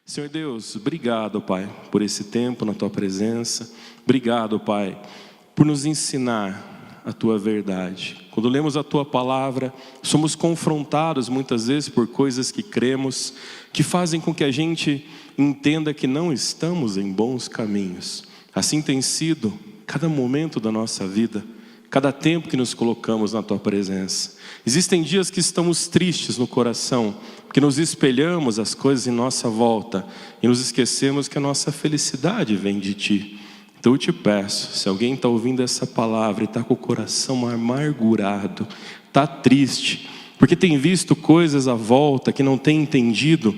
Senhor Deus, obrigado, Pai, por esse tempo na Tua presença. Obrigado, Pai, por nos ensinar a Tua verdade. Quando lemos a Tua palavra, somos confrontados muitas vezes por coisas que cremos, que fazem com que a gente entenda que não estamos em bons caminhos. Assim tem sido cada momento da nossa vida, cada tempo que nos colocamos na Tua presença. Existem dias que estamos tristes no coração, porque nos espelhamos as coisas em nossa volta e nos esquecemos que a nossa felicidade vem de Ti. Então eu te peço, se alguém está ouvindo essa palavra e está com o coração amargurado, está triste, porque tem visto coisas à volta que não tem entendido,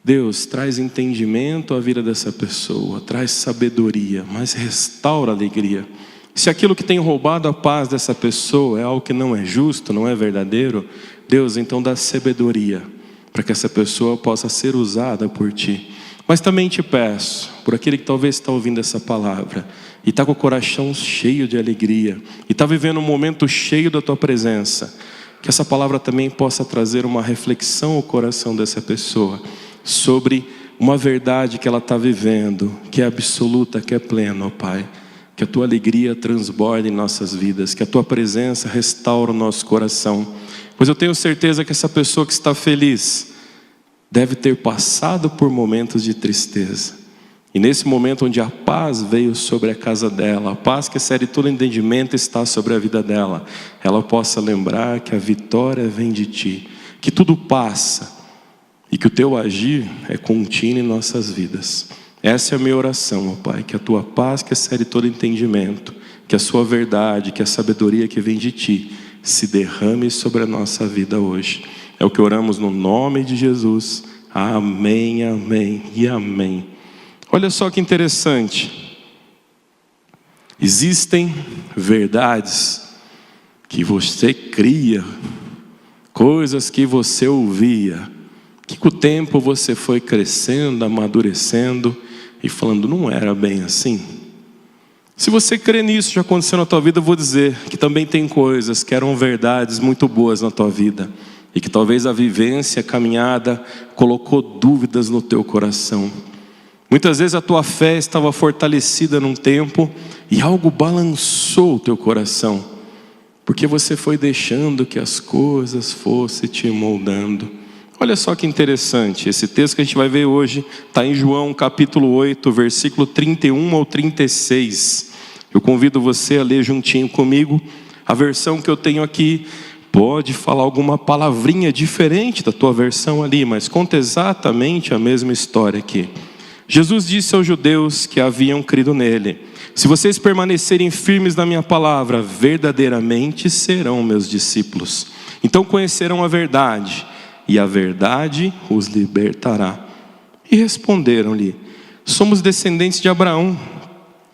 Deus, traz entendimento à vida dessa pessoa, traz sabedoria, mas restaura a alegria. Se aquilo que tem roubado a paz dessa pessoa é algo que não é justo, não é verdadeiro, Deus, então dá sabedoria para que essa pessoa possa ser usada por Ti. Mas também te peço, por aquele que talvez está ouvindo essa palavra e está com o coração cheio de alegria e está vivendo um momento cheio da Tua presença, que essa palavra também possa trazer uma reflexão ao coração dessa pessoa sobre uma verdade que ela está vivendo, que é absoluta, que é plena, ó Pai. Que a Tua alegria transborde em nossas vidas, que a Tua presença restaure o nosso coração. Pois eu tenho certeza que essa pessoa que está feliz deve ter passado por momentos de tristeza. E nesse momento onde a paz veio sobre a casa dela, a paz que excede todo entendimento está sobre a vida dela, ela possa lembrar que a vitória vem de Ti, que tudo passa e que o Teu agir é contínuo em nossas vidas. Essa é a minha oração, ó Pai, que a Tua paz que excede todo entendimento, que a Sua verdade, que a sabedoria que vem de Ti, se derrame sobre a nossa vida hoje. É o que oramos no nome de Jesus. Amém, amém e amém. Olha só que interessante. Existem verdades que você cria, coisas que você ouvia, que com o tempo você foi crescendo, amadurecendo e falando, não era bem assim. Se você crê nisso, já aconteceu na tua vida, eu vou dizer que também tem coisas que eram verdades muito boas na tua vida e que talvez a vivência, a caminhada colocou dúvidas no teu coração. Muitas vezes a tua fé estava fortalecida num tempo e algo balançou o teu coração, porque você foi deixando que as coisas fossem te moldando. Olha só que interessante, esse texto que a gente vai ver hoje está em João capítulo 8, versículo 31 ao 36. Eu convido você a ler juntinho comigo. A versão que eu tenho aqui pode falar alguma palavrinha diferente da tua versão ali, mas conta exatamente a mesma história aqui. Jesus disse aos judeus que haviam crido nele: se vocês permanecerem firmes na minha palavra, verdadeiramente serão meus discípulos. Então conhecerão a verdade, e a verdade os libertará. E responderam-lhe: somos descendentes de Abraão,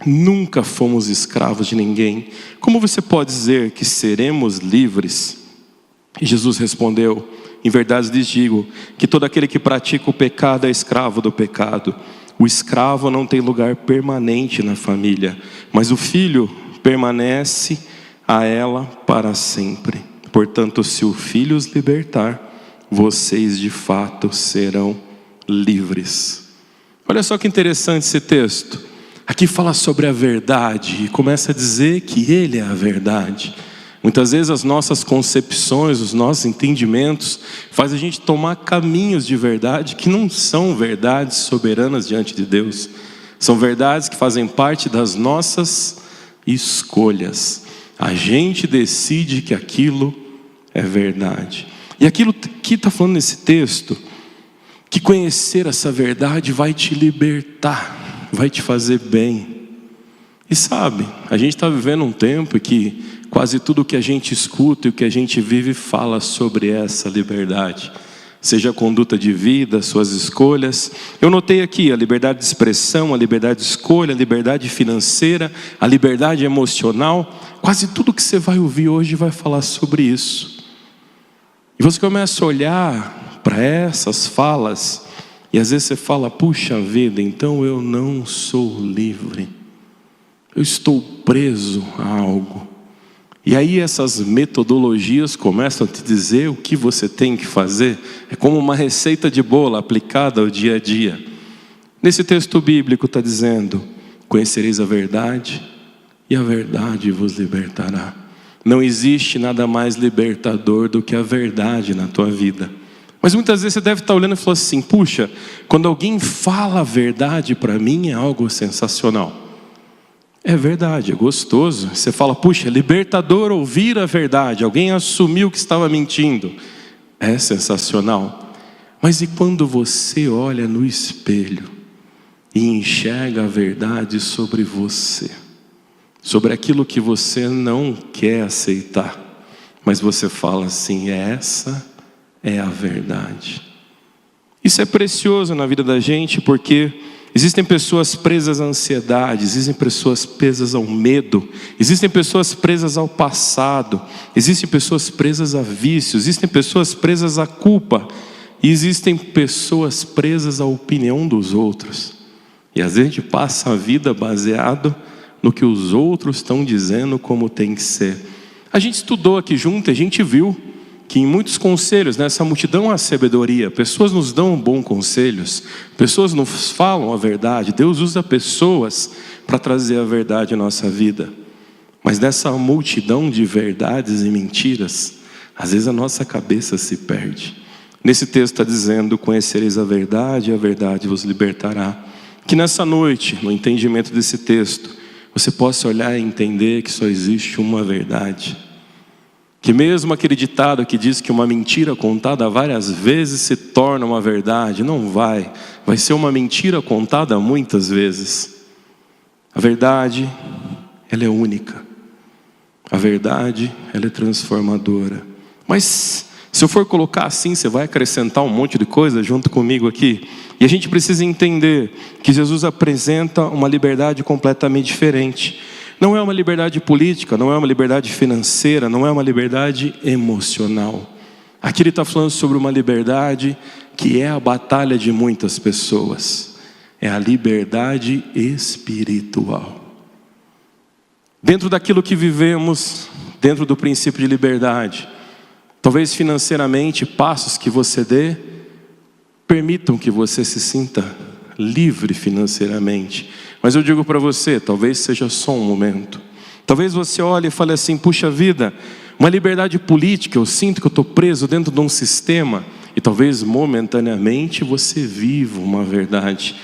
nunca fomos escravos de ninguém. Como você pode dizer que seremos livres? E Jesus respondeu: em verdade lhes digo que todo aquele que pratica o pecado é escravo do pecado. O escravo não tem lugar permanente na família, mas o filho permanece a ela para sempre. Portanto, se o filho os libertar, vocês de fato serão livres. Olha só que interessante esse texto. Aqui fala sobre a verdade e começa a dizer que Ele é a verdade. Muitas vezes as nossas concepções, os nossos entendimentos fazem a gente tomar caminhos de verdade que não são verdades soberanas diante de Deus. São verdades que fazem parte das nossas escolhas. A gente decide que aquilo é verdade. E aquilo que está falando nesse texto, que conhecer essa verdade vai te libertar, vai te fazer bem. E sabe, a gente está vivendo um tempo em que quase tudo o que a gente escuta e o que a gente vive fala sobre essa liberdade. Seja a conduta de vida, suas escolhas. Eu notei aqui a liberdade de expressão, a liberdade de escolha, a liberdade financeira, a liberdade emocional. Quase tudo que você vai ouvir hoje vai falar sobre isso. E você começa a olhar para essas falas e às vezes você fala, puxa vida, então eu não sou livre. Eu estou preso a algo. E aí essas metodologias começam a te dizer o que você tem que fazer. É como uma receita de bolo aplicada ao dia a dia. Nesse texto bíblico está dizendo: conhecereis a verdade e a verdade vos libertará. Não existe nada mais libertador do que a verdade na tua vida. Mas muitas vezes você deve estar olhando e falando assim: puxa, quando alguém fala a verdade para mim é algo sensacional. É verdade, é gostoso. Você fala: puxa, é libertador ouvir a verdade. Alguém assumiu que estava mentindo. É sensacional. Mas e quando você olha no espelho e enxerga a verdade sobre você? Sobre aquilo que você não quer aceitar, mas você fala assim: essa é a verdade. Isso é precioso na vida da gente, porque existem pessoas presas à ansiedade, existem pessoas presas ao medo, existem pessoas presas ao passado, existem pessoas presas a vícios, existem pessoas presas à culpa, e existem pessoas presas à opinião dos outros. E às vezes a gente passa a vida baseado no que os outros estão dizendo como tem que ser. A gente estudou aqui junto, a gente viu que em muitos conselhos, nessa multidão há sabedoria. Pessoas nos dão bons conselhos, pessoas nos falam a verdade. Deus usa pessoas para trazer a verdade à nossa vida. Mas nessa multidão de verdades e mentiras, às vezes a nossa cabeça se perde. Nesse texto está dizendo: conhecereis a verdade e a verdade vos libertará. Que nessa noite, no entendimento desse texto, você possa olhar e entender que só existe uma verdade. Que mesmo aquele ditado que diz que uma mentira contada várias vezes se torna uma verdade, não vai. Vai ser uma mentira contada muitas vezes. A verdade, ela é única. A verdade, ela é transformadora. Mas se eu for colocar assim, você vai acrescentar um monte de coisa junto comigo aqui. E a gente precisa entender que Jesus apresenta uma liberdade completamente diferente. Não é uma liberdade política, não é uma liberdade financeira, não é uma liberdade emocional. Aqui ele está falando sobre uma liberdade que é a batalha de muitas pessoas. É a liberdade espiritual. Dentro daquilo que vivemos, dentro do princípio de liberdade, talvez financeiramente, passos que você dê permitam que você se sinta livre financeiramente. Mas eu digo para você, talvez seja só um momento. Talvez você olhe e fale assim: puxa vida, uma liberdade política, eu sinto que eu estou preso dentro de um sistema. E talvez momentaneamente você viva uma verdade.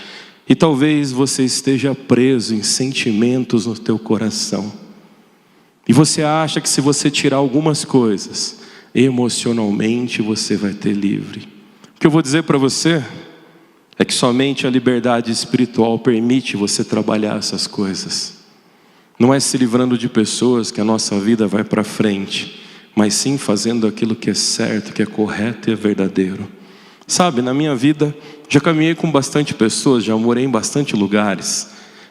E talvez você esteja preso em sentimentos no teu coração. E você acha que se você tirar algumas coisas, emocionalmente você vai ter livre. O que eu vou dizer para você é que somente a liberdade espiritual permite você trabalhar essas coisas. Não é se livrando de pessoas que a nossa vida vai para frente, mas sim fazendo aquilo que é certo, que é correto e é verdadeiro. Sabe, na minha vida, já caminhei com bastante pessoas, já morei em bastante lugares,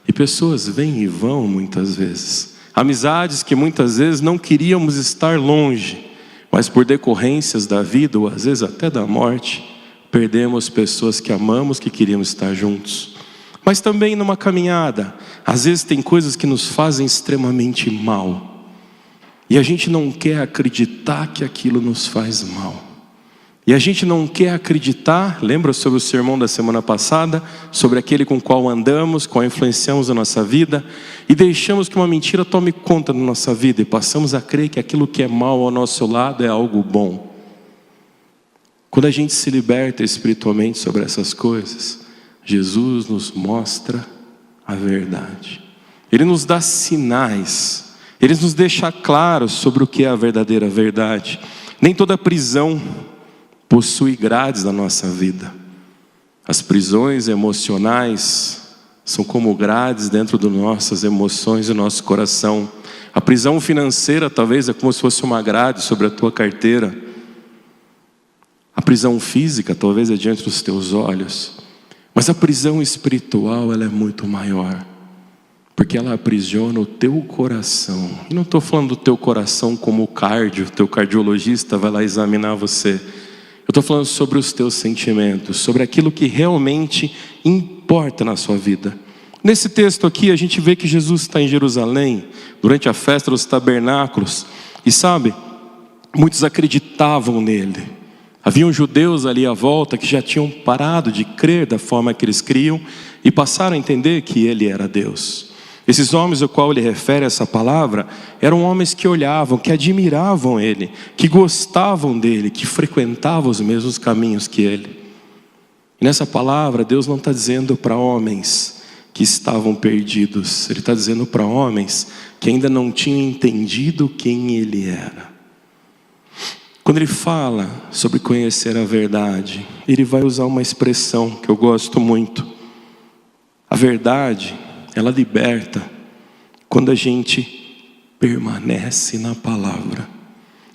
e pessoas vêm e vão muitas vezes. Amizades que muitas vezes não queríamos estar longe, mas por decorrências da vida, ou às vezes até da morte, perdemos pessoas que amamos, que queríamos estar juntos. Mas também numa caminhada, às vezes tem coisas que nos fazem extremamente mal. E a gente não quer acreditar que aquilo nos faz mal. E a gente não quer acreditar, lembra sobre o sermão da semana passada, sobre aquele com o qual andamos, com qual influenciamos a nossa vida, e deixamos que uma mentira tome conta da nossa vida, e passamos a crer que aquilo que é mal ao nosso lado é algo bom. Quando a gente se liberta espiritualmente sobre essas coisas, Jesus nos mostra a verdade. Ele nos dá sinais, Ele nos deixa claro sobre o que é a verdadeira verdade. Nem toda prisão possui grades na nossa vida. As prisões emocionais são como grades dentro das nossas emoções e nosso coração. A prisão financeira talvez é como se fosse uma grade sobre a tua carteira. A prisão física talvez é diante dos teus olhos. Mas a prisão espiritual, ela é muito maior, porque ela aprisiona o teu coração. E não estou falando do teu coração como o teu cardiologista vai lá examinar você. Eu estou falando sobre os teus sentimentos, sobre aquilo que realmente importa na sua vida. Nesse texto aqui a gente vê que Jesus está em Jerusalém, durante a festa dos tabernáculos. E sabe, muitos acreditavam nele. Haviam judeus ali à volta que já tinham parado de crer da forma que eles criam e passaram a entender que ele era Deus. Esses homens ao qual ele refere essa palavra eram homens que olhavam, que admiravam ele, que gostavam dele, que frequentavam os mesmos caminhos que ele. E nessa palavra Deus não está dizendo para homens que estavam perdidos, Ele está dizendo para homens que ainda não tinham entendido quem Ele era. Quando Ele fala sobre conhecer a verdade, Ele vai usar uma expressão que eu gosto muito. A verdade, ela liberta quando a gente permanece na palavra.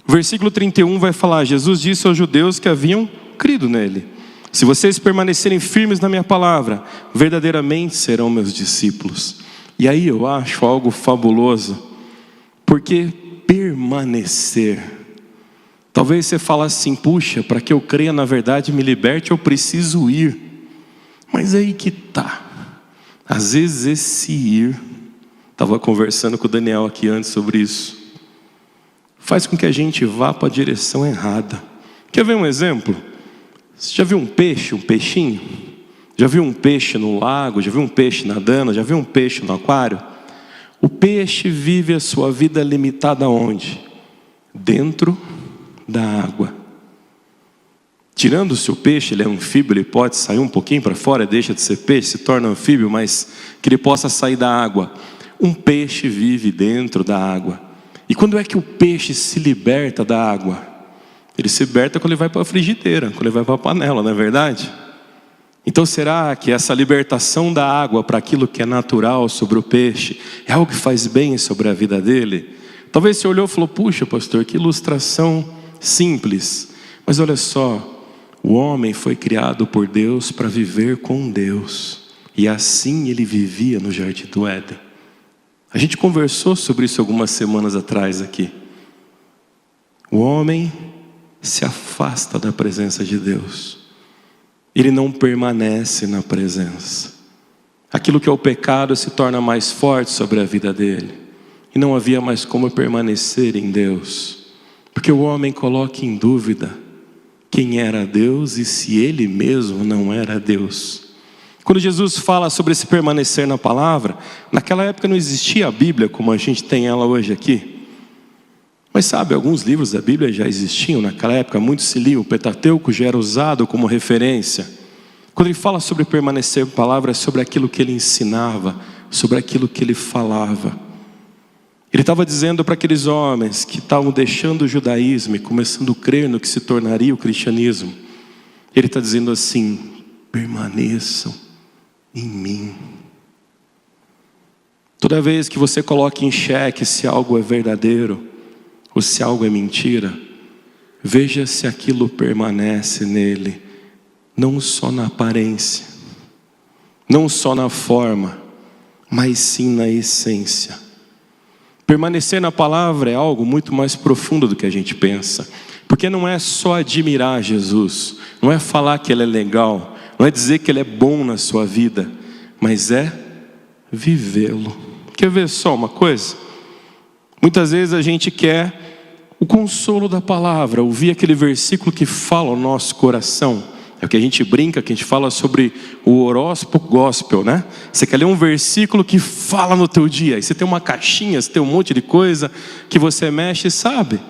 O versículo 31 vai falar: Jesus disse aos judeus que haviam crido nele: se vocês permanecerem firmes na minha palavra, verdadeiramente serão meus discípulos. E aí eu acho algo fabuloso, porque permanecer. Talvez você fale assim: puxa, para que eu creia na verdade e me liberte, eu preciso ir. Mas aí que tá. Às vezes esse ir, estava conversando com o Daniel aqui antes sobre isso, faz com que a gente vá para a direção errada. Quer ver um exemplo? Você já viu um peixe, um peixinho? Já viu um peixe no lago? Já viu um peixe nadando? Já viu um peixe no aquário? O peixe vive a sua vida limitada onde? Dentro da água. Tirando-se o peixe, ele é anfíbio, ele pode sair um pouquinho para fora, deixa de ser peixe, se torna anfíbio, mas que ele possa sair da água. Um peixe vive dentro da água. E quando é que o peixe se liberta da água? Ele se liberta quando ele vai para a frigideira, quando ele vai para a panela, não é verdade? Então será que essa libertação da água para aquilo que é natural sobre o peixe é algo que faz bem sobre a vida dele? Talvez você olhou e falou: puxa, pastor, que ilustração simples. Mas olha só, o homem foi criado por Deus para viver com Deus. E assim ele vivia no Jardim do Éden. A gente conversou sobre isso algumas semanas atrás aqui. O homem se afasta da presença de Deus. Ele não permanece na presença. Aquilo que é o pecado se torna mais forte sobre a vida dele. E não havia mais como permanecer em Deus. Porque o homem coloca em dúvida quem era Deus e se ele mesmo não era Deus. Quando Jesus fala sobre esse permanecer na palavra, naquela época não existia a Bíblia como a gente tem ela hoje aqui. Mas sabe, alguns livros da Bíblia já existiam naquela época, muitos se liam, o Pentateuco já era usado como referência. Quando ele fala sobre permanecer na palavra, é sobre aquilo que ele ensinava, sobre aquilo que ele falava. Ele estava dizendo para aqueles homens que estavam deixando o judaísmo e começando a crer no que se tornaria o cristianismo. Ele está dizendo assim: permaneçam em mim. Toda vez que você coloca em xeque se algo é verdadeiro ou se algo é mentira, veja se aquilo permanece nele, não só na aparência, não só na forma, mas sim na essência. Permanecer na palavra é algo muito mais profundo do que a gente pensa, porque não é só admirar Jesus, não é falar que ele é legal, não é dizer que ele é bom na sua vida, mas é vivê-lo. Quer ver só uma coisa? Muitas vezes a gente quer o consolo da palavra, ouvir aquele versículo que fala ao nosso coração. É o que a gente brinca, que a gente fala sobre o horóscopo gospel, né? Você quer ler um versículo que fala no teu dia, e você tem uma caixinha, você tem um monte de coisa que você mexe e sabe.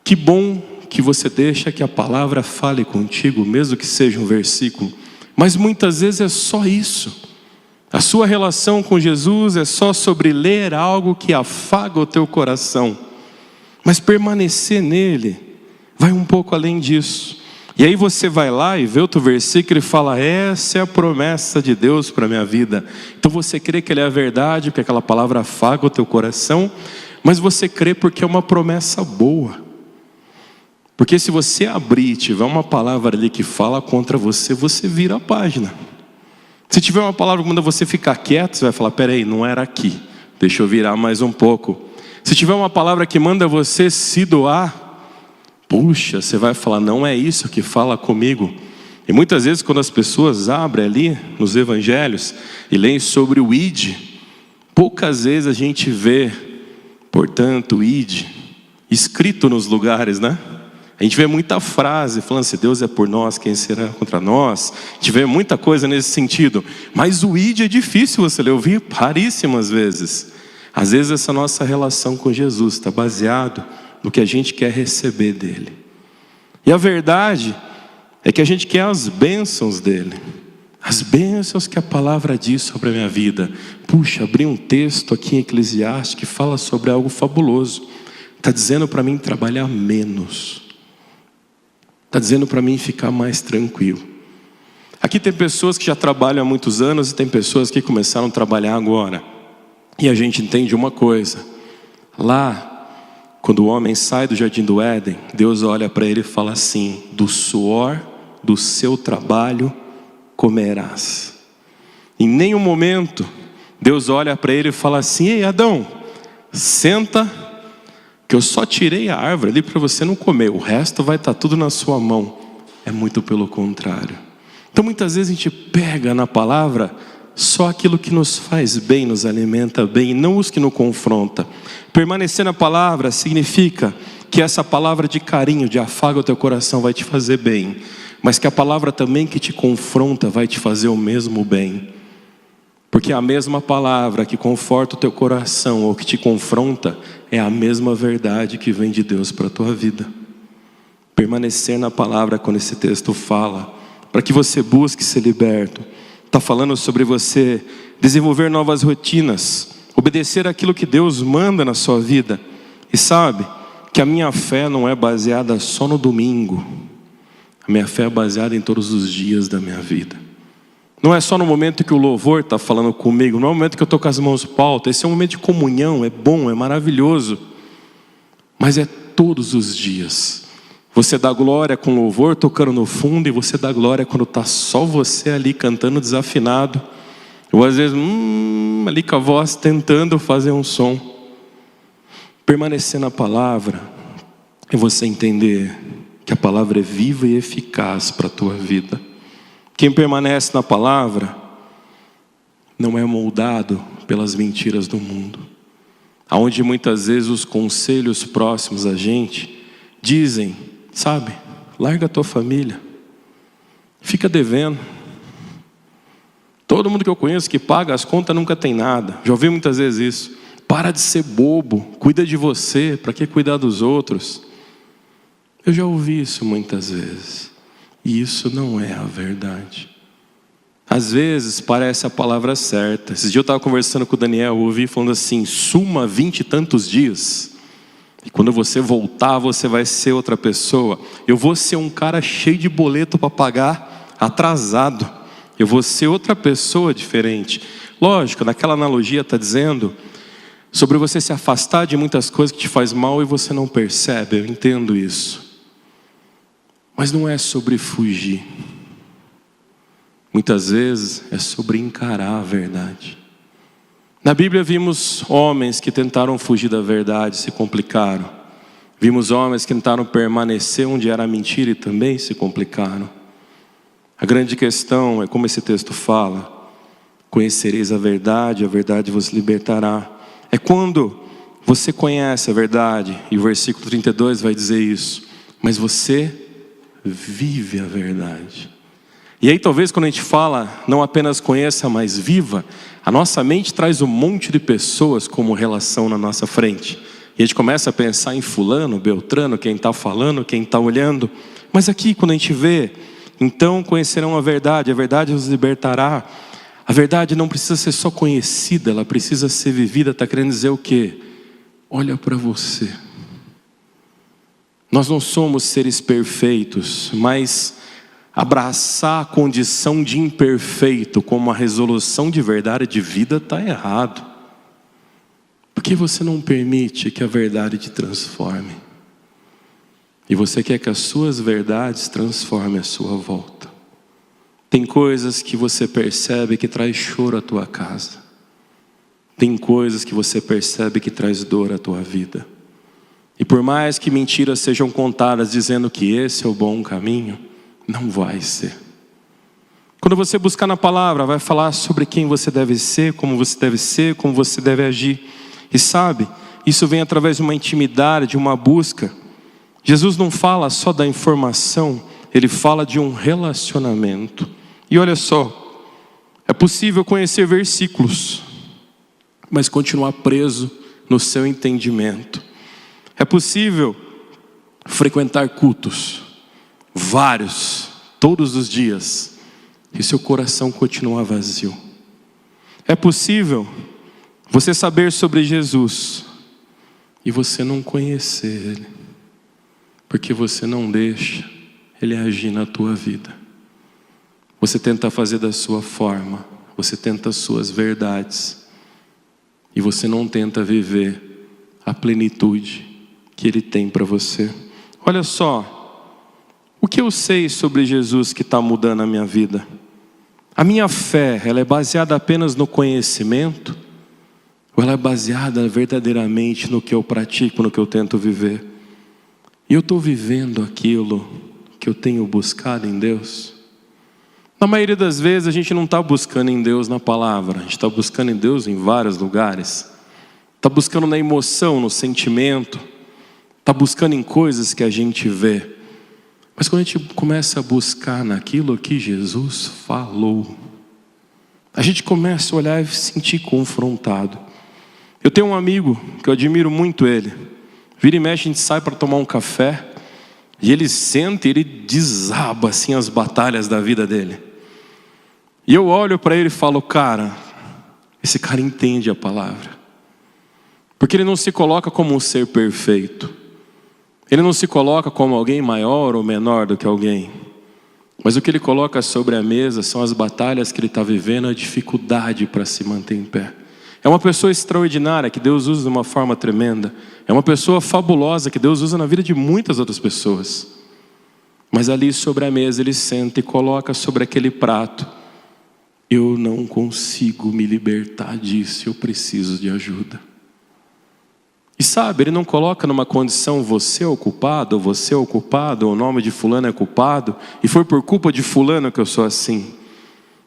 Que bom que você deixa que a palavra fale contigo, mesmo que seja um versículo. Mas muitas vezes é só isso. A sua relação com Jesus é só sobre ler algo que afaga o teu coração. Mas permanecer nele vai um pouco além disso. E aí você vai lá e vê outro versículo e fala: essa é a promessa de Deus para a minha vida. Então você crê que ele é a verdade, porque aquela palavra afaga o teu coração, mas você crê porque é uma promessa boa. Porque se você abrir e tiver uma palavra ali que fala contra você, você vira a página. Se tiver uma palavra que manda você ficar quieto, você vai falar: peraí, não era aqui, deixa eu virar mais um pouco. Se tiver uma palavra que manda você se doar, puxa, você vai falar: não é isso que fala comigo. E muitas vezes quando as pessoas abrem ali nos evangelhos e leem sobre o id, poucas vezes a gente vê, portanto, id escrito nos lugares, né? A gente vê muita frase falando, se Deus é por nós, quem será contra nós? A gente vê muita coisa nesse sentido. Mas o id é difícil você ler, eu vi raríssimas vezes. Às vezes essa nossa relação com Jesus está baseado no que a gente quer receber dele. E a verdade é que a gente quer as bênçãos dele. As bênçãos que a palavra diz sobre a minha vida. Puxa, abri um texto aqui em Eclesiastes que fala sobre algo fabuloso. Está dizendo para mim trabalhar menos. Está dizendo para mim ficar mais tranquilo. Aqui tem pessoas que já trabalham há muitos anos e tem pessoas que começaram a trabalhar agora. E a gente entende uma coisa. Lá, quando o homem sai do jardim do Éden, Deus olha para ele e fala assim: do suor do seu trabalho comerás. Em nenhum momento Deus olha para ele e fala assim: ei Adão, senta, que eu só tirei a árvore ali para você não comer, o resto vai estar tudo na sua mão. É muito pelo contrário. Então muitas vezes a gente pega na palavra só aquilo que nos faz bem, nos alimenta bem, e não os que nos confronta. Permanecer na palavra significa que essa palavra de carinho, de afago ao teu coração vai te fazer bem, mas que a palavra também que te confronta vai te fazer o mesmo bem. Porque a mesma palavra que conforta o teu coração ou que te confronta é a mesma verdade que vem de Deus para a tua vida. Permanecer na palavra, quando esse texto fala, para que você busque ser liberto, está falando sobre você desenvolver novas rotinas, obedecer aquilo que Deus manda na sua vida. E sabe que a minha fé não é baseada só no domingo. A minha fé é baseada em todos os dias da minha vida. Não é só no momento que o louvor está falando comigo, não é no momento que eu estou com as mãos para o alto. Esse é um momento de comunhão, é bom, é maravilhoso. Mas é todos os dias. Você dá glória com louvor tocando no fundo, e você dá glória quando está só você ali cantando desafinado. Ou às vezes, ali com a voz tentando fazer um som. Permanecer na palavra é você entender que a palavra é viva e eficaz para a tua vida. Quem permanece na palavra não é moldado pelas mentiras do mundo, aonde muitas vezes os conselhos próximos a gente dizem, sabe, larga a tua família, fica devendo. Todo mundo que eu conheço que paga as contas nunca tem nada. Já ouvi muitas vezes isso. Para de ser bobo, cuida de você, para que cuidar dos outros? Eu já ouvi isso muitas vezes. E isso não é a verdade. Às vezes parece a palavra certa. Esses dias eu estava conversando com o Daniel, eu ouvi falando assim, suma 20 e tantos dias. E quando você voltar, você vai ser outra pessoa. Eu vou ser um cara cheio de boleto para pagar, atrasado. Eu vou ser outra pessoa diferente. Lógico, naquela analogia está dizendo sobre você se afastar de muitas coisas que te faz mal e você não percebe. Eu entendo isso. Mas não é sobre fugir. Muitas vezes é sobre encarar a verdade. Na Bíblia vimos homens que tentaram fugir da verdade e se complicaram. Vimos homens que tentaram permanecer onde era mentira e também se complicaram. A grande questão é como esse texto fala: conhecereis a verdade vos libertará. É quando você conhece a verdade, e o versículo 32 vai dizer isso, mas você vive a verdade. E aí talvez quando a gente fala, não apenas conheça, mas viva, a nossa mente traz um monte de pessoas como relação na nossa frente. E a gente começa a pensar em fulano, beltrano, quem está falando, quem está olhando. Mas aqui quando a gente vê, então conhecerão a verdade os libertará. A verdade não precisa ser só conhecida, ela precisa ser vivida. Está querendo dizer o quê? Olha para você. Nós não somos seres perfeitos, mas abraçar a condição de imperfeito como a resolução de verdade de vida está errado. Por que você não permite que a verdade te transforme? E você quer que as suas verdades transformem a sua volta. Tem coisas que você percebe que traz choro à tua casa. Tem coisas que você percebe que traz dor à tua vida. E por mais que mentiras sejam contadas dizendo que esse é o bom caminho, não vai ser. Quando você buscar na palavra, vai falar sobre quem você deve ser, como você deve agir. E sabe, isso vem através de uma intimidade, de uma busca Jesus não fala só da informação, Ele fala de um relacionamento. E olha só, é possível conhecer versículos, mas continuar preso no seu entendimento. É possível frequentar cultos, vários, todos os dias, e seu coração continuar vazio. É possível você saber sobre Jesus e você não conhecer Ele, porque você não deixa Ele agir na tua vida. Você tenta fazer da sua forma, você tenta as suas verdades, e você não tenta viver a plenitude que Ele tem para você. Olha só, o que eu sei sobre Jesus que está mudando a minha vida? A minha fé, ela é baseada apenas no conhecimento? Ou ela é baseada verdadeiramente no que eu pratico, no que eu tento viver? E eu estou vivendo aquilo que eu tenho buscado em Deus? Na maioria das vezes a gente não está buscando em Deus na palavra, a gente está buscando em Deus em vários lugares. Está buscando na emoção, no sentimento, está buscando em coisas que a gente vê. Mas quando a gente começa a buscar naquilo que Jesus falou, a gente começa a olhar e se sentir confrontado. Eu tenho um amigo que eu admiro muito ele. Vira e mexe, a gente sai para tomar um café, e ele senta e ele desaba assim as batalhas da vida dele. E eu olho para ele e falo, cara, esse cara entende a palavra. Porque ele não se coloca como um ser perfeito. Ele não se coloca como alguém maior ou menor do que alguém. Mas o que ele coloca sobre a mesa são as batalhas que ele está vivendo, a dificuldade para se manter em pé. É uma pessoa extraordinária que Deus usa de uma forma tremenda. É uma pessoa fabulosa que Deus usa na vida de muitas outras pessoas. Mas ali sobre a mesa ele senta e coloca sobre aquele prato: eu não consigo me libertar disso, eu preciso de ajuda. E sabe, ele não coloca numa condição você é o culpado, ou o nome de fulano é culpado, e foi por culpa de fulano que eu sou assim.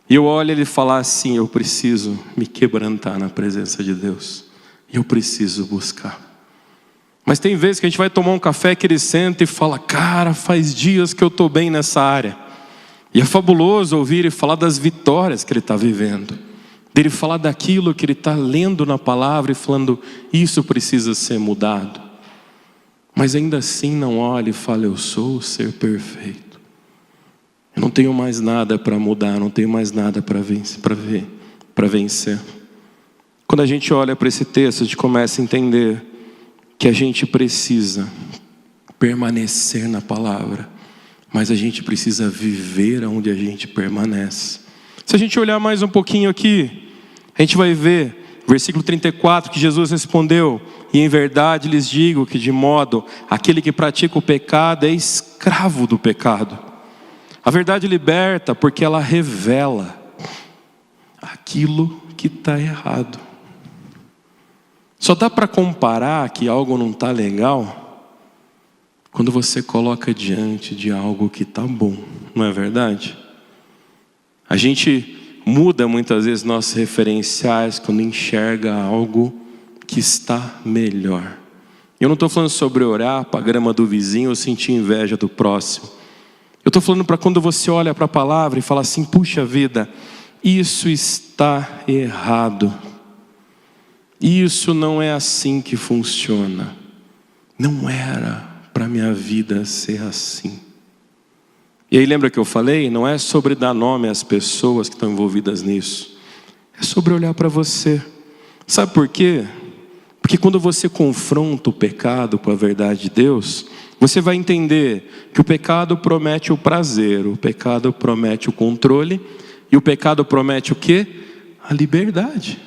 E eu olho ele falar assim: eu preciso me quebrantar na presença de Deus, e eu preciso buscar. Mas tem vezes que a gente vai tomar um café que ele senta e fala: cara, faz dias que eu estou bem nessa área. E é fabuloso ouvir ele falar das vitórias que ele está vivendo, dele falar daquilo que ele está lendo na palavra e falando: isso precisa ser mudado. Mas ainda assim não olha e fala: eu sou o ser perfeito. Eu não tenho mais nada para mudar, não tenho mais nada para vencer. Quando a gente olha para esse texto, a gente começa a entender que a gente precisa permanecer na palavra, mas a gente precisa viver onde a gente permanece. Se a gente olhar mais um pouquinho aqui, a gente vai ver, versículo 34, que Jesus respondeu: e em verdade lhes digo que de modo aquele que pratica o pecado é escravo do pecado. A verdade liberta porque ela revela aquilo que está errado. Só dá para comparar que algo não está legal quando você coloca diante de algo que está bom, não é verdade? A gente muda muitas vezes nossos referenciais quando enxerga algo que está melhor. Eu não estou falando sobre orar para a grama do vizinho ou sentir inveja do próximo. Eu estou falando para quando você olha para a palavra e fala assim: puxa vida, isso está errado. Isso não é assim que funciona. Não era para a minha vida ser assim. E aí lembra que eu falei? Não é sobre dar nome às pessoas que estão envolvidas nisso. É sobre olhar para você. Sabe por quê? Porque quando você confronta o pecado com a verdade de Deus, você vai entender que o pecado promete o prazer, o pecado promete o controle, e o pecado promete o quê? A liberdade.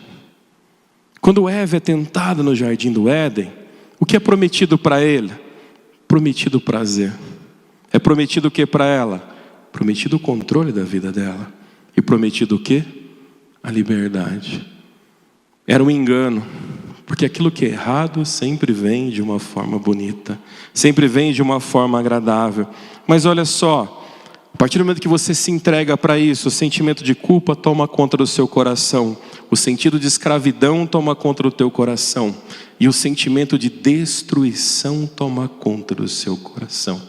Quando Eva é tentada no jardim do Éden, o que é prometido para ele? Prometido o prazer. É prometido o que para ela? Prometido o controle da vida dela. E prometido o quê? A liberdade. Era um engano. Porque aquilo que é errado sempre vem de uma forma bonita, sempre vem de uma forma agradável. Mas olha só, a partir do momento que você se entrega para isso, o sentimento de culpa toma conta do seu coração. o sentido de escravidão toma conta do teu coração, e o sentimento de destruição toma conta do seu coração.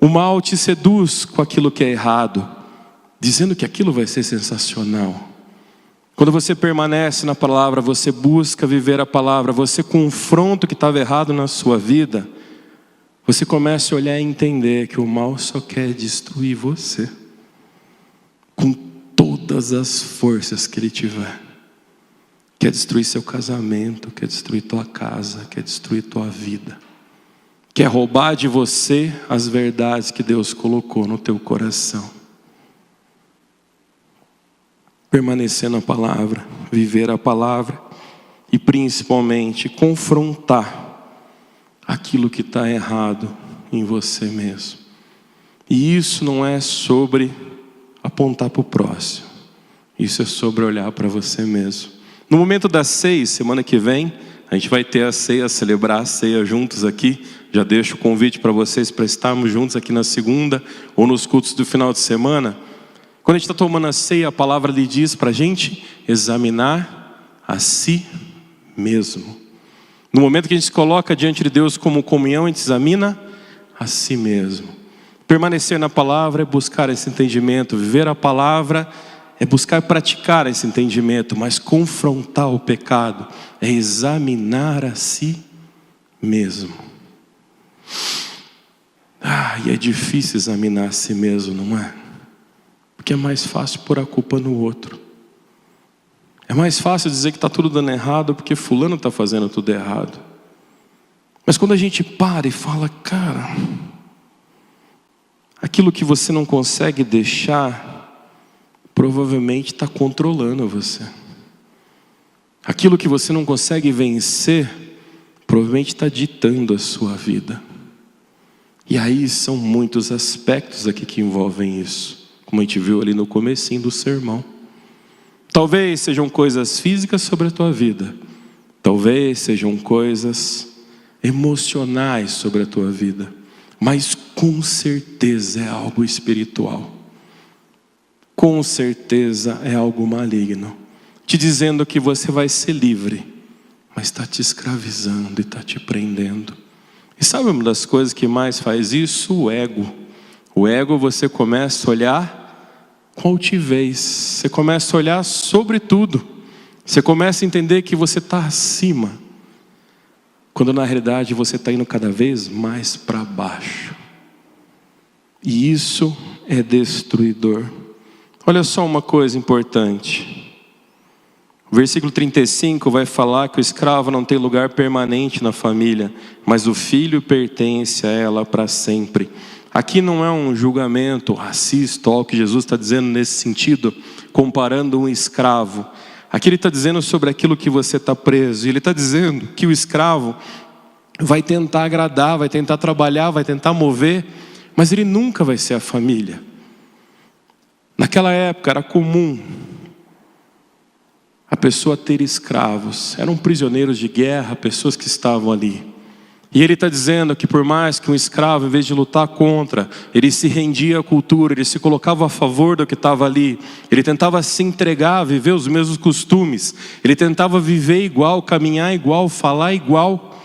O mal te seduz com aquilo que é errado, dizendo que aquilo vai ser sensacional. Quando você permanece na palavra, você busca viver a palavra, você confronta o que estava errado na sua vida, você começa a olhar e entender que o mal só quer destruir você, com todas as forças que ele tiver. Quer destruir seu casamento, quer destruir tua casa, quer destruir tua vida. Quer roubar de você as verdades que Deus colocou no teu coração. Permanecer na palavra, viver a palavra e principalmente confrontar aquilo que está errado em você mesmo. E isso não é sobre apontar para o próximo. Isso é sobre olhar para você mesmo. No momento da ceia, semana que vem, a gente vai ter a ceia, celebrar a ceia juntos aqui. Já deixo o convite para vocês para estarmos juntos aqui na segunda ou nos cultos do final de semana. Quando a gente está tomando a ceia, a palavra lhe diz para a gente examinar a si mesmo. No momento que a gente se coloca diante de Deus como comunhão, a gente examina a si mesmo. Permanecer na palavra é buscar esse entendimento. Viver a palavra é buscar praticar esse entendimento. Mas confrontar o pecado é examinar a si mesmo. E é difícil examinar a si mesmo, não é? Porque é mais fácil pôr a culpa no outro. É mais fácil dizer que está tudo dando errado porque fulano está fazendo tudo errado. Mas quando a gente para e fala, cara, aquilo que você não consegue deixar, provavelmente está controlando você. Aquilo que você não consegue vencer, provavelmente está ditando a sua vida. E aí são muitos aspectos aqui que envolvem isso, como a gente viu ali no comecinho do sermão. Talvez sejam coisas físicas sobre a tua vida. Talvez sejam coisas emocionais sobre a tua vida. Mas com certeza é algo espiritual. Com certeza é algo maligno. Te dizendo que você vai ser livre, mas está te escravizando e está te prendendo. E sabe uma das coisas que mais faz isso? O ego. O ego, você começa a olhar com altivez, você começa a olhar sobre tudo, você começa a entender que você está acima, quando na realidade você está indo cada vez mais para baixo, e isso é destruidor. Olha só uma coisa importante, o versículo 35 vai falar que o escravo não tem lugar permanente na família, mas o filho pertence a ela para sempre. Aqui não é um julgamento racista, o que Jesus está dizendo nesse sentido, comparando um escravo. Aqui ele está dizendo sobre aquilo que você está preso. E ele está dizendo que o escravo vai tentar agradar, vai tentar trabalhar, vai tentar mover, mas ele nunca vai ser a família. Naquela época era comum a pessoa ter escravos. Eram prisioneiros de guerra, pessoas que estavam ali. E ele está dizendo que por mais que um escravo, em vez de lutar contra, ele se rendia à cultura, ele se colocava a favor do que estava ali, ele tentava se entregar, viver os mesmos costumes, ele tentava viver igual, caminhar igual, falar igual,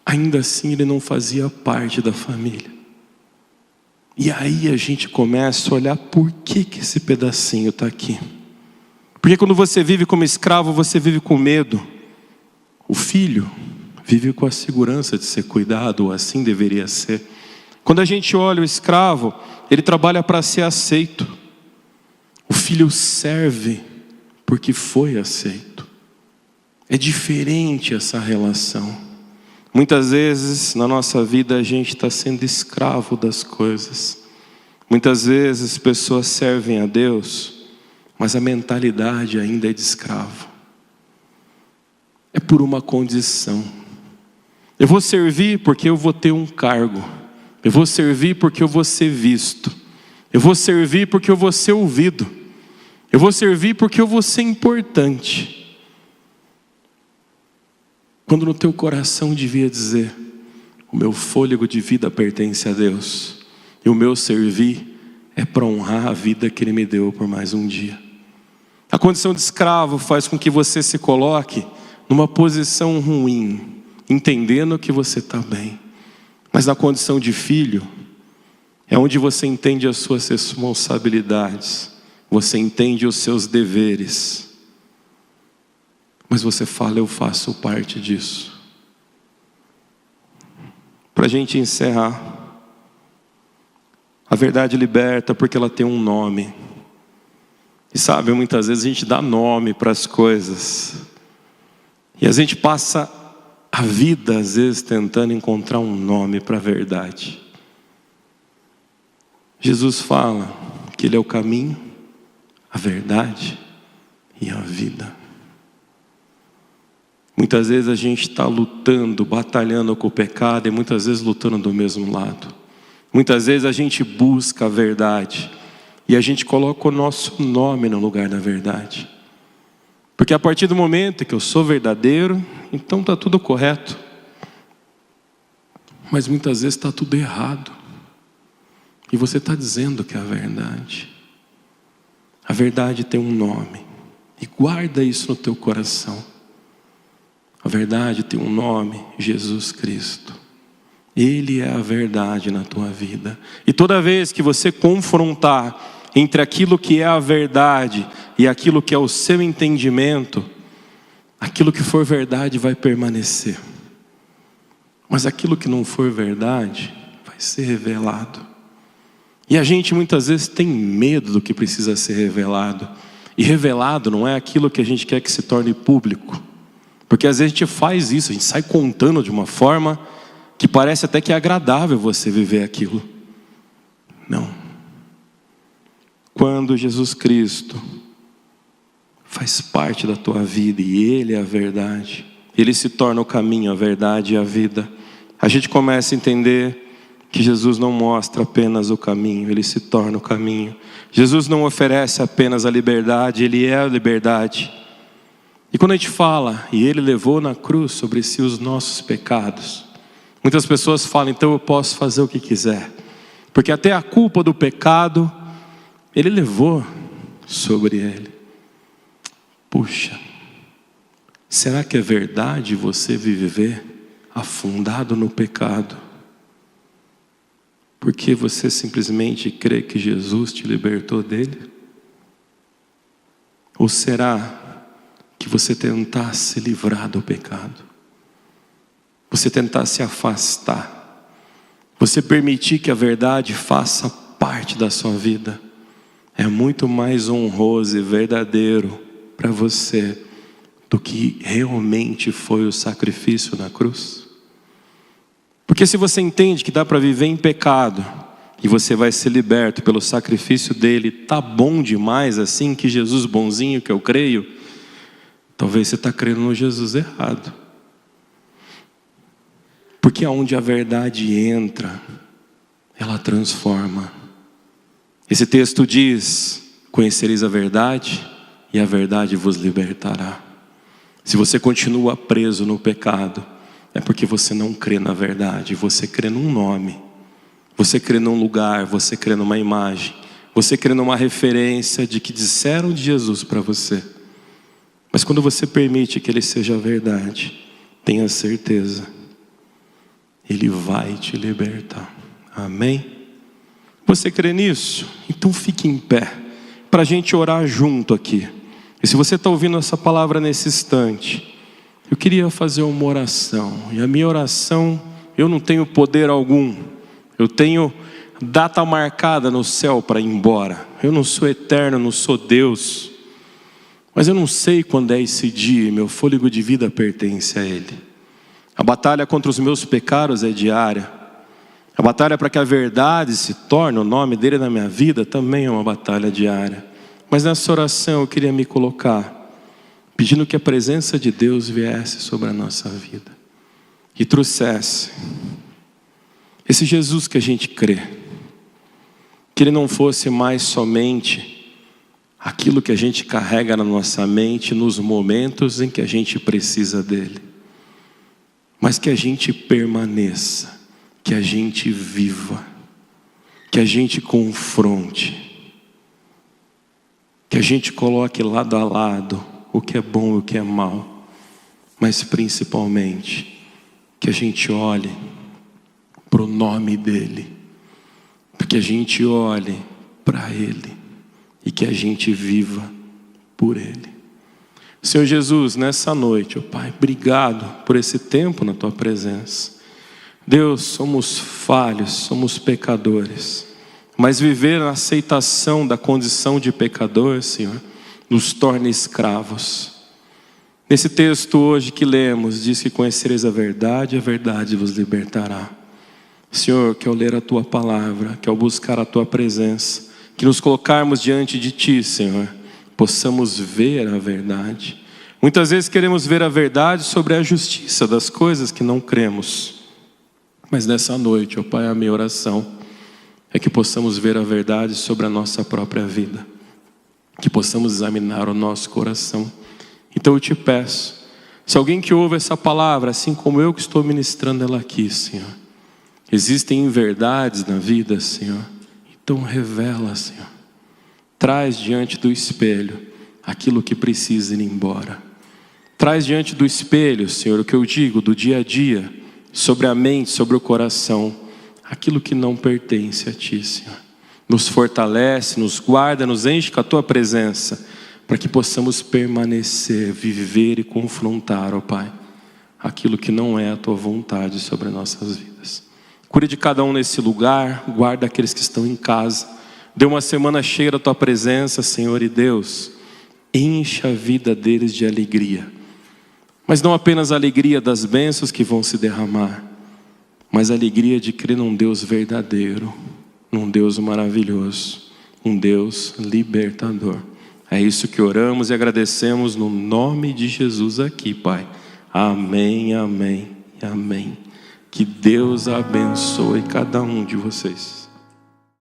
ainda assim ele não fazia parte da família. E aí a gente começa a olhar por que esse pedacinho está aqui. Porque quando você vive como escravo, você vive com medo. O filho vive com a segurança de ser cuidado, ou assim deveria ser. Quando a gente olha o escravo, ele trabalha para ser aceito. O filho serve porque foi aceito. É diferente essa relação. Muitas vezes na nossa vida a gente está sendo escravo das coisas. Muitas vezes pessoas servem a Deus, mas a mentalidade ainda é de escravo. É por uma condição. Eu vou servir porque eu vou ter um cargo. Eu vou servir porque eu vou ser visto. Eu vou servir porque eu vou ser ouvido. Eu vou servir porque eu vou ser importante. Quando no teu coração devia dizer: o meu fôlego de vida pertence a Deus. E o meu servir é para honrar a vida que Ele me deu por mais um dia. A condição de escravo faz com que você se coloque numa posição ruim, entendendo que você está bem. Mas na condição de filho, é onde você entende as suas responsabilidades, você entende os seus deveres. Mas você fala, eu faço parte disso. Para a gente encerrar, a verdade liberta porque ela tem um nome. E sabe, muitas vezes a gente dá nome para as coisas. E a gente passa a vida, às vezes, tentando encontrar um nome para a verdade. Jesus fala que Ele é o caminho, a verdade e a vida. Muitas vezes a gente está lutando, batalhando com o pecado e muitas vezes lutando do mesmo lado. Muitas vezes a gente busca a verdade e a gente coloca o nosso nome no lugar da verdade. Porque a partir do momento que eu sou verdadeiro, então está tudo correto. Mas muitas vezes está tudo errado. E você está dizendo que é a verdade. A verdade tem um nome. E guarda isso no teu coração. A verdade tem um nome, Jesus Cristo. Ele é a verdade na tua vida. E toda vez que você confrontar entre aquilo que é a verdade e aquilo que é o seu entendimento, aquilo que for verdade vai permanecer. Mas aquilo que não for verdade vai ser revelado. E a gente muitas vezes tem medo do que precisa ser revelado. E revelado não é aquilo que a gente quer que se torne público. Porque às vezes a gente faz isso, a gente sai contando de uma forma que parece até que é agradável você viver aquilo. Não. Quando Jesus Cristo faz parte da tua vida e Ele é a verdade, Ele se torna o caminho, a verdade e a vida, a gente começa a entender que Jesus não mostra apenas o caminho, Ele se torna o caminho. Jesus não oferece apenas a liberdade, Ele é a liberdade. E quando a gente fala, e Ele levou na cruz sobre si os nossos pecados, muitas pessoas falam, então eu posso fazer o que quiser, porque até a culpa do pecado, Ele levou sobre Ele. Puxa, será que é verdade você viver afundado no pecado? Porque você simplesmente crê que Jesus te libertou dele? Ou será que você tentar se livrar do pecado? Você tentar se afastar? Você permitir que a verdade faça parte da sua vida? É muito mais honroso e verdadeiro para você do que realmente foi o sacrifício na cruz? Porque se você entende que dá para viver em pecado e você vai ser liberto pelo sacrifício dele, tá bom demais assim, que Jesus bonzinho que eu creio, talvez você está crendo no Jesus errado. Porque aonde a verdade entra, ela transforma. Esse texto diz, conhecereis a verdade e a verdade vos libertará. Se você continua preso no pecado, é porque você não crê na verdade, você crê num nome, você crê num lugar, você crê numa imagem, você crê numa referência de que disseram de Jesus para você. Mas quando você permite que Ele seja a verdade, tenha certeza, Ele vai te libertar. Amém? Você crê nisso? Então fique em pé, para a gente orar junto aqui. E se você está ouvindo essa palavra nesse instante, eu queria fazer uma oração. E a minha oração, eu não tenho poder algum. Eu tenho data marcada no céu para ir embora. Eu não sou eterno, não sou Deus. Mas eu não sei quando é esse dia, meu fôlego de vida pertence a Ele. A batalha contra os meus pecados é diária. A batalha para que a verdade se torne o nome dele na minha vida também é uma batalha diária. Mas nessa oração eu queria me colocar, pedindo que a presença de Deus viesse sobre a nossa vida e trouxesse esse Jesus que a gente crê, que Ele não fosse mais somente aquilo que a gente carrega na nossa mente nos momentos em que a gente precisa dele, mas que a gente permaneça, que a gente viva, que a gente confronte, que Que a gente coloque lado a lado o que é bom e o que é mal. Mas principalmente, que a gente olhe para o nome dEle. Que a gente olhe para Ele. E que a gente viva por Ele. Senhor Jesus, nessa noite, ó Pai, obrigado por esse tempo na Tua presença. Deus, somos falhos, somos pecadores. Mas viver na aceitação da condição de pecador, Senhor, nos torna escravos. Nesse texto hoje que lemos, diz que conhecereis a verdade vos libertará. Senhor, que ao ler a Tua palavra, que ao buscar a Tua presença, que nos colocarmos diante de Ti, Senhor, possamos ver a verdade. Muitas vezes queremos ver a verdade sobre a justiça das coisas que não cremos. Mas nessa noite, ó Pai, a minha oração é que possamos ver a verdade sobre a nossa própria vida. Que possamos examinar o nosso coração. Então eu te peço, se alguém que ouve essa palavra, assim como eu que estou ministrando ela aqui, Senhor, existem inverdades na vida, Senhor, então revela, Senhor. Traz diante do espelho aquilo que precisa ir embora. Traz diante do espelho, Senhor, o que eu digo do dia a dia, sobre a mente, sobre o coração, aquilo que não pertence a Ti, Senhor. Nos fortalece, nos guarda, nos enche com a Tua presença, para que possamos permanecer, viver e confrontar, ó Pai, aquilo que não é a Tua vontade sobre nossas vidas. Cuide de cada um nesse lugar, guarda aqueles que estão em casa. Dê uma semana cheia da Tua presença, Senhor, e Deus, enche a vida deles de alegria. Mas não apenas a alegria das bênçãos que vão se derramar, mas a alegria de crer num Deus verdadeiro, num Deus maravilhoso, um Deus libertador. É isso que oramos e agradecemos no nome de Jesus aqui, Pai. Amém, amém e amém. Que Deus abençoe cada um de vocês.